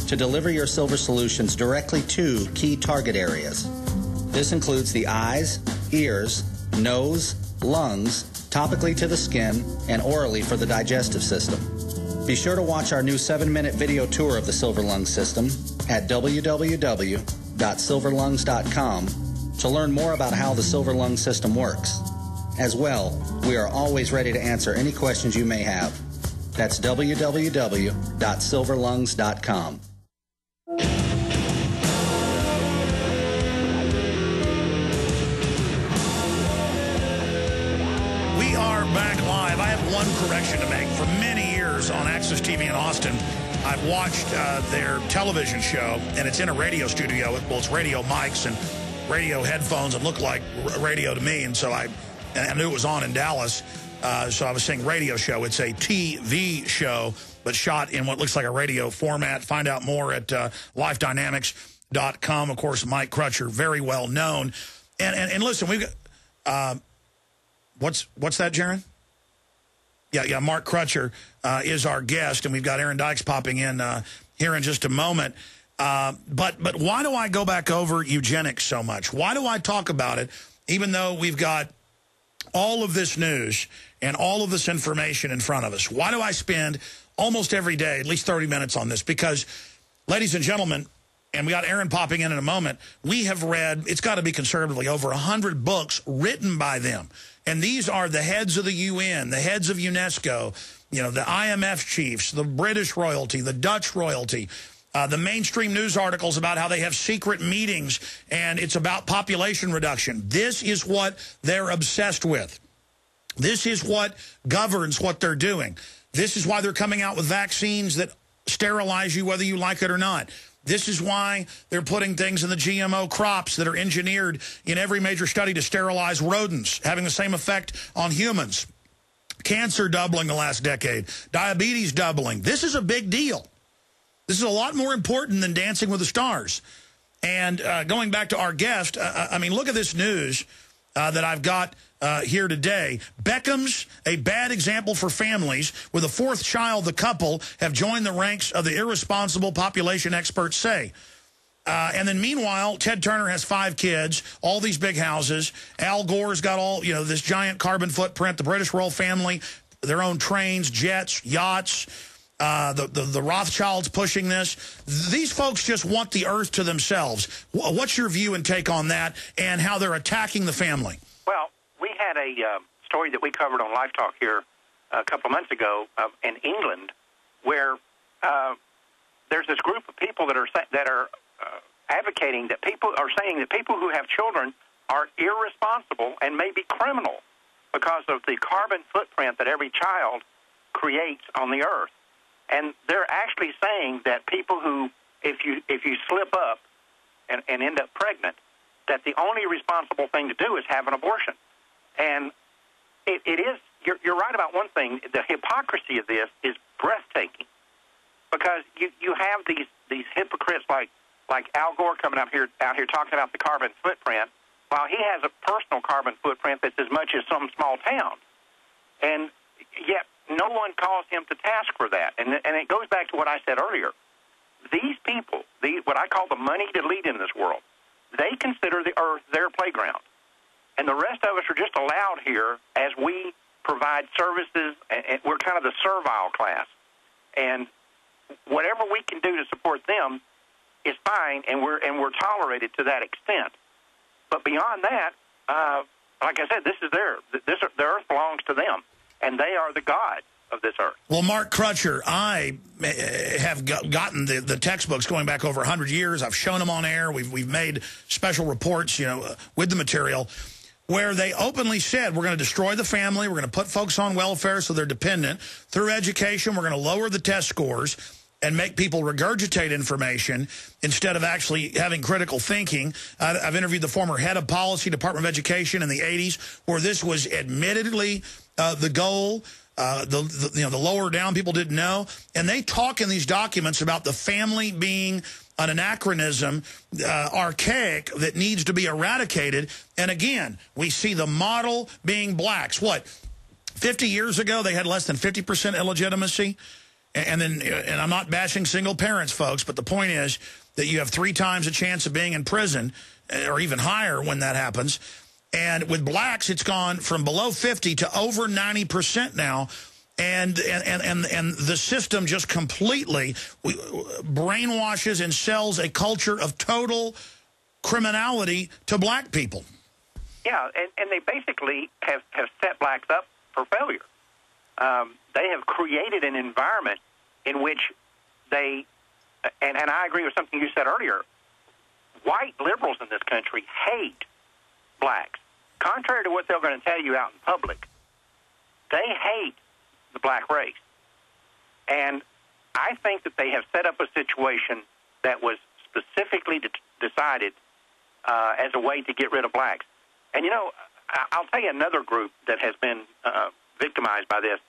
to deliver your silver solutions directly to key target areas. This includes the eyes, ears, nose, lungs, topically to the skin, and orally for the digestive system. Be sure to watch our new 7-minute video tour of the Silver Lung system at www.silverlungs.com to learn more about how the Silver Lung system works. As well, we are always ready to answer any questions you may have. That's www.silverlungs.com. We are back live. I have one correction to make. For many years on Access TV in Austin, I've watched their television show, and it's in a radio studio. Well, it's radio mics and radio headphones and looked like radio to me, and so I knew it was on in Dallas, so I was saying radio show. It's a TV show, but shot in what looks like a radio format. Find out more at lifedynamics.com. Of course, Mike Crutcher, very well known. And listen, we've got... What's that, Jaron? Yeah, Mark Crutcher is our guest, and we've got Aaron Dykes popping in here in just a moment. But why do I go back over eugenics so much? Why do I talk about it, even though we've got all of this news and all of this information in front of us? Why do I spend almost every day, at least 30 minutes on this? Because, ladies and gentlemen, and we got Aaron popping in a moment, we have read, it's got to be conservatively, over 100 books written by them. And these are the heads of the UN, the heads of UNESCO, you know, the IMF chiefs, the British royalty, the Dutch royalty, the mainstream news articles about how they have secret meetings and it's about population reduction. This is what they're obsessed with. This is what governs what they're doing. This is why they're coming out with vaccines that sterilize you whether you like it or not. This is why they're putting things in the GMO crops that are engineered in every major study to sterilize rodents, having the same effect on humans. Cancer doubling the last decade. Diabetes doubling. This is a big deal. This is a lot more important than Dancing with the Stars. And going back to our guest, I mean, look at this news that I've got here today. Beckham's a bad example for families. With a 4th child, the couple have joined the ranks of the irresponsible population experts say. And then meanwhile, Ted Turner has 5 kids, all these big houses. Al Gore's got all, you know, this giant carbon footprint. The British royal family, their own trains, jets, yachts. The Rothschilds pushing this. These folks just want the earth to themselves. What's your view and take on that and how they're attacking the family? Well, we had a story that we covered on Live Talk here a couple of months ago in England, where there's this group of people that are advocating that people are saying that people who have children are irresponsible and maybe criminal because of the carbon footprint that every child creates on the earth. And they're actually saying that people who, if you slip up and end up pregnant, that the only responsible thing to do is have an abortion. And it is, you're right about one thing, the hypocrisy of this is breathtaking. Because you have these hypocrites like Al Gore coming out here talking about the carbon footprint, while he has a personal carbon footprint that's as much as some small town. And yet no one calls him to task for that. And it goes back to what I said earlier. These people, what I call the moneyed elite in this world, they consider the earth their playground. And the rest of us are just allowed here as we provide services, and we're kind of the servile class. And whatever we can do to support them is fine, and we're tolerated to that extent. But beyond that, like I said, this is the earth belongs to them. And they are the God of this earth. Well, Mark Crutcher, I have gotten the textbooks going back over 100 years. I've shown them on air. We've made special reports, you know, with the material, where they openly said, we're going to destroy the family. We're going to put folks on welfare so they're dependent. Through education, we're going to lower the test scores and make people regurgitate information instead of actually having critical thinking. I've interviewed the former head of policy, Department of Education in the 80s, where this was admittedly the goal. The lower down people didn't know. And they talk in these documents about the family being an anachronism, archaic, that needs to be eradicated. And again, we see the model being blacks. What, 50 years ago, they had less than 50% illegitimacy? And I'm not bashing single parents, folks, but the point is that you have 3 times a chance of being in prison, or even higher when that happens. And with blacks, it's gone from below 50 to over 90% now. And the system just completely brainwashes and sells a culture of total criminality to black people. Yeah, and they basically have set blacks up for failure. They have created an environment in which they, and I agree with something you said earlier, white liberals in this country hate blacks. Contrary to what they're going to tell you out in public, they hate the black race. And I think that they have set up a situation that was specifically decided as a way to get rid of blacks. And, you know, I'll tell you another group that has been victimized by this.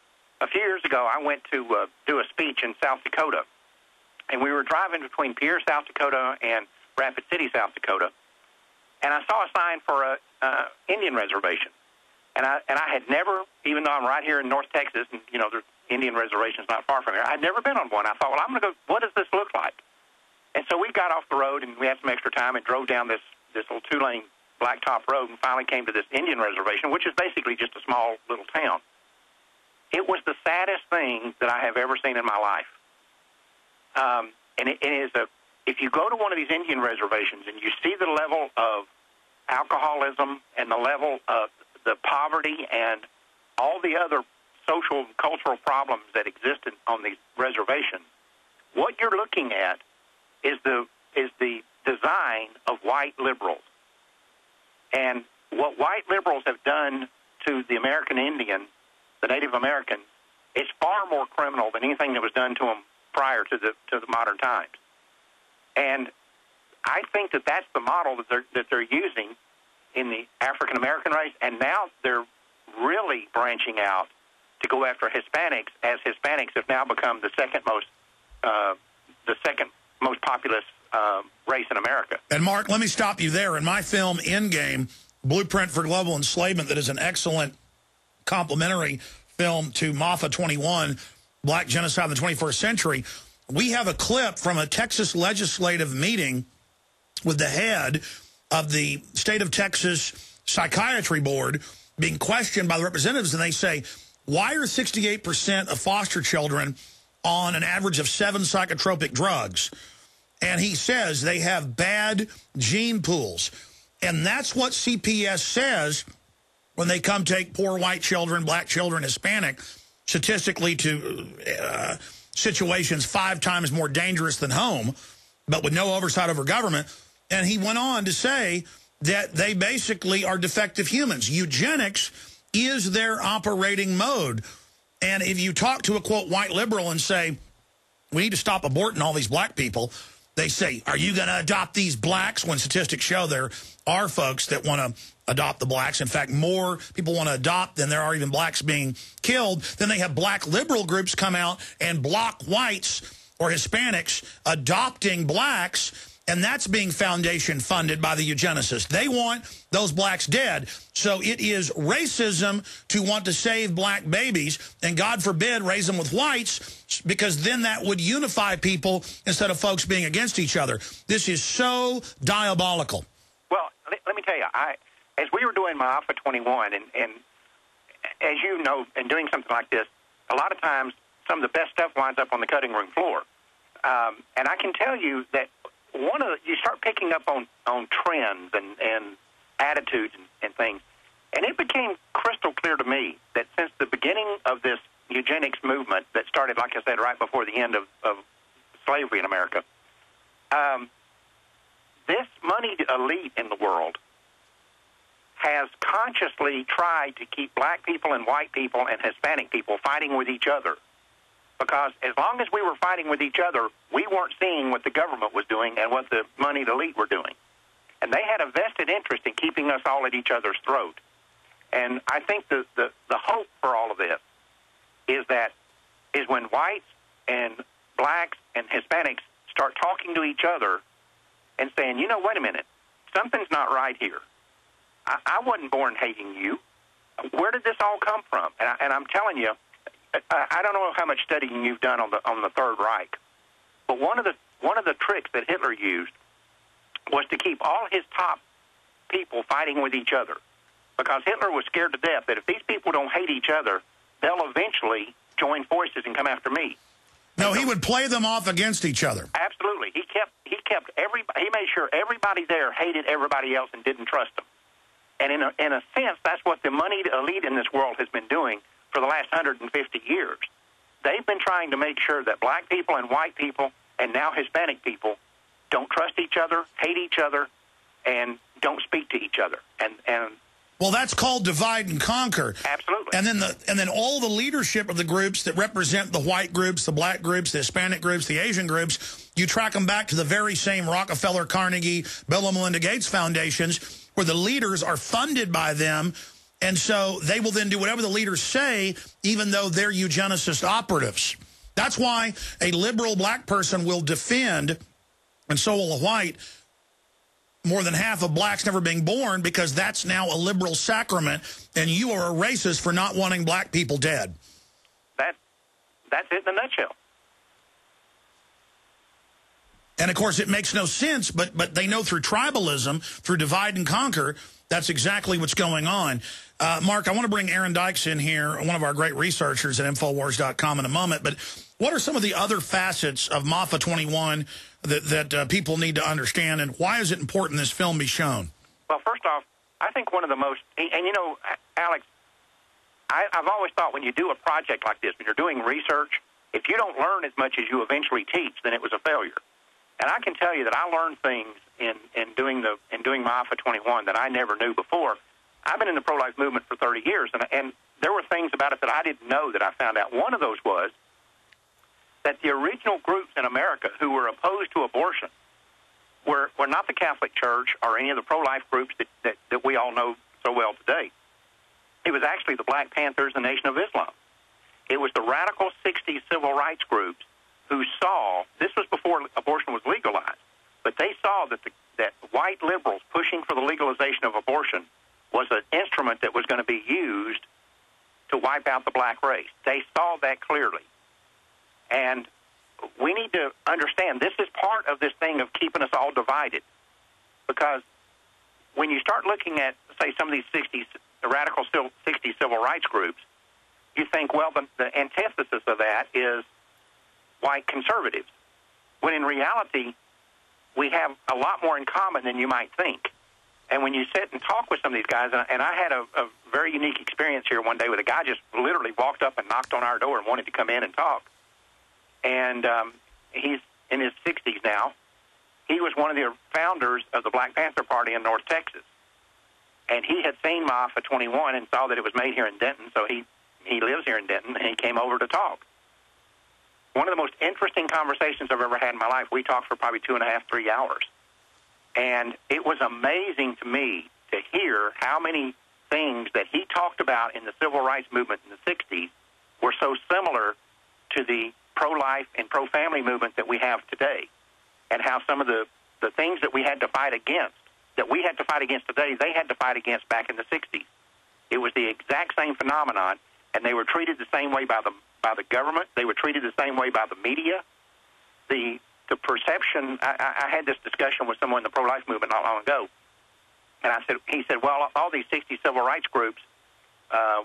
A few years ago, I went to do a speech in South Dakota, and we were driving between Pierre, South Dakota, and Rapid City, South Dakota, and I saw a sign for a Indian reservation. And I had never, even though I'm right here in North Texas, and, you know, there's Indian reservations not far from here, I'd never been on one. I thought, well, I'm going to go, what does this look like? And so we got off the road, and we had some extra time and drove down this little 2-lane blacktop road and finally came to this Indian reservation, which is basically just a small little town. It was the saddest thing that I have ever seen in my life. And it is if you go to one of these Indian reservations and you see the level of alcoholism and the level of the poverty and all the other social and cultural problems that exist on these reservations, what you're looking at is the design of white liberals. And what white liberals have done to the American Indian, the Native American, is far more criminal than anything that was done to them prior to the modern times. And I think that that's the model that they're using in the African American race, and now they're really branching out to go after Hispanics, as Hispanics have now become the second most populous race in America. And Mark, let me stop you there. In my film Endgame, Blueprint for Global Enslavement, that is an excellent complementary film to Maafa 21, Black Genocide in the 21st Century, we have a clip from a Texas legislative meeting with the head of the state of Texas Psychiatry Board being questioned by the representatives, and they say, why are 68% of foster children on an average of 7 psychotropic drugs? And he says they have bad gene pools. And that's what CPS says when they come take poor white children, black children, Hispanic, statistically to situations 5 times more dangerous than home, but with no oversight over government. And he went on to say that they basically are defective humans. Eugenics is their operating mode. And if you talk to a, quote, white liberal and say, we need to stop aborting all these black people, they say, are you going to adopt these blacks? When statistics show there are folks that want to adopt the blacks. In fact, more people want to adopt than there are even blacks being killed. Then they have black liberal groups come out and block whites or Hispanics adopting blacks, and that's being foundation funded by the eugenicists. They want those blacks dead. So it is racism to want to save black babies, and God forbid raise them with whites, because then that would unify people instead of folks being against each other. This is so diabolical. Well, let me tell you, as we were doing Maafa 21, and as you know, in doing something like this, a lot of times some of the best stuff winds up on the cutting room floor. And I can tell you that you start picking up on trends and attitudes and things. And it became crystal clear to me that since the beginning of this eugenics movement that started, like I said, right before the end of slavery in America, this moneyed elite in the world has consciously tried to keep black people and white people and Hispanic people fighting with each other. Because as long as we were fighting with each other, we weren't seeing what the government was doing and what the moneyed elite were doing. And they had a vested interest in keeping us all at each other's throat. And I think the hope for all of this is when whites and blacks and Hispanics start talking to each other and saying, you know, wait a minute, something's not right here. I wasn't born hating you. Where did this all come from? And I'm telling you, I don't know how much studying you've done on the Third Reich, but one of the tricks that Hitler used was to keep all his top people fighting with each other, because Hitler was scared to death that if these people don't hate each other, they'll eventually join forces and come after me. No, he would play them off against each other. Absolutely. He made sure everybody there hated everybody else and didn't trust them. And in a sense, that's what the moneyed elite in this world has been doing for the last 150 years. They've been trying to make sure that black people and white people and now Hispanic people don't trust each other, hate each other, and don't speak to each other. And well, that's called divide and conquer. Absolutely. And then all the leadership of the groups that represent the white groups, the black groups, the Hispanic groups, the Asian groups, you track them back to the very same Rockefeller, Carnegie, Bill and Melinda Gates foundations, where the leaders are funded by them, and so they will then do whatever the leaders say, even though they're eugenicist operatives. That's why a liberal black person will defend, and so will a white, more than half of blacks never being born, because that's now a liberal sacrament, and you are a racist for not wanting black people dead. That's it in a nutshell. And, of course, it makes no sense, but they know through tribalism, through divide and conquer, that's exactly what's going on. Mark, I want to bring Aaron Dykes in here, one of our great researchers at Infowars.com in a moment, but what are some of the other facets of Maafa 21 that people need to understand, and why is it important this film be shown? Well, first off, I think one of the most, and you know, Alex, I've always thought when you do a project like this, when you're doing research, if you don't learn as much as you eventually teach, then it was a failure. And I can tell you that I learned things in doing Maafa 21 that I never knew before. I've been in the pro-life movement for 30 years, and there were things about it that I didn't know that I found out. One of those was that the original groups in America who were opposed to abortion were not the Catholic Church or any of the pro-life groups that we all know so well today. It was actually the Black Panthers, the Nation of Islam. It was the radical 60s civil rights groups who saw, this was before abortion was legalized, but they saw that white liberals pushing for the legalization of abortion was an instrument that was going to be used to wipe out the black race. They saw that clearly. And we need to understand this is part of this thing of keeping us all divided. Because when you start looking at, say, some of these the radical 60s civil rights groups, you think, well, the antithesis of that is white conservatives, when in reality, we have a lot more in common than you might think. And when you sit and talk with some of these guys, and I had a very unique experience here one day with a guy just literally walked up and knocked on our door and wanted to come in and talk. And he's in his 60s now. He was one of the founders of the Black Panther Party in North Texas. And he had seen Maafa 21 and saw that it was made here in Denton, so he lives here in Denton, and he came over to talk. One of the most interesting conversations I've ever had in my life. We talked for probably 2.5, 3 hours. And it was amazing to me to hear how many things that he talked about in the civil rights movement in the 60s were so similar to the pro-life and pro-family movement that we have today, and how some of the things that we had to fight against today, they had to fight against back in the 60s. It was the exact same phenomenon, and they were treated the same way by the government. They were treated the same way by the media. The perception, I had this discussion with someone in the pro-life movement not long ago, and he said, well, all these 60 civil rights groups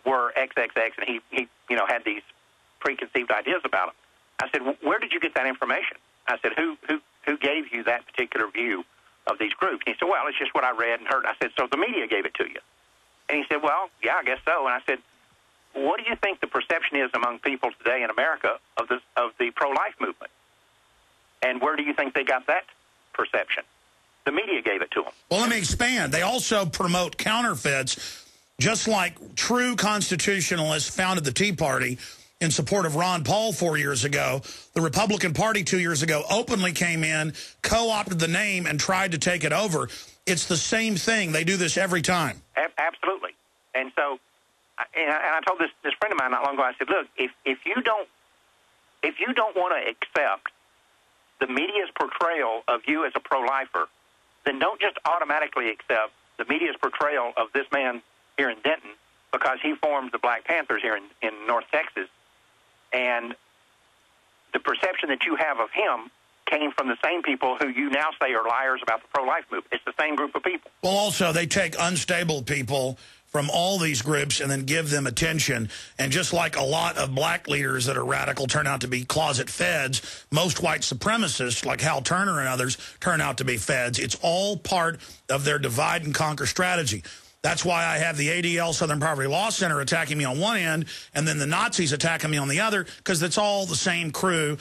were XXX, and he had these preconceived ideas about them. I said, where did you get that information? I said, who gave you that particular view of these groups? And he said, well, it's just what I read and heard. I said, so the media gave it to you? And he said, well, yeah, I guess so. And I said, what do you think the perception is among people today in America of the pro-life movement? And where do you think they got that perception? The media gave it to them. Well, let me expand. They also promote counterfeits, just like true constitutionalists founded the Tea Party in support of Ron Paul 4 years ago. The Republican Party 2 years ago openly came in, co-opted the name, and tried to take it over. It's the same thing. They do this every time. Absolutely. And so, and I told this friend of mine not long ago, I said, look, if you don't want to accept the media's portrayal of you as a pro-lifer, then don't just automatically accept the media's portrayal of this man here in Denton because he formed the Black Panthers here in North Texas. And the perception that you have of him came from the same people who you now say are liars about the pro-life movement. It's the same group of people. Well, also, they take unstable people from all these groups and then give them attention. And just like a lot of black leaders that are radical turn out to be closet feds, most white supremacists like Hal Turner and others turn out to be feds. It's all part of their divide and conquer strategy. That's why I have the ADL Southern Poverty Law Center attacking me on one end and then the Nazis attacking me on the other, because it's all the same crew.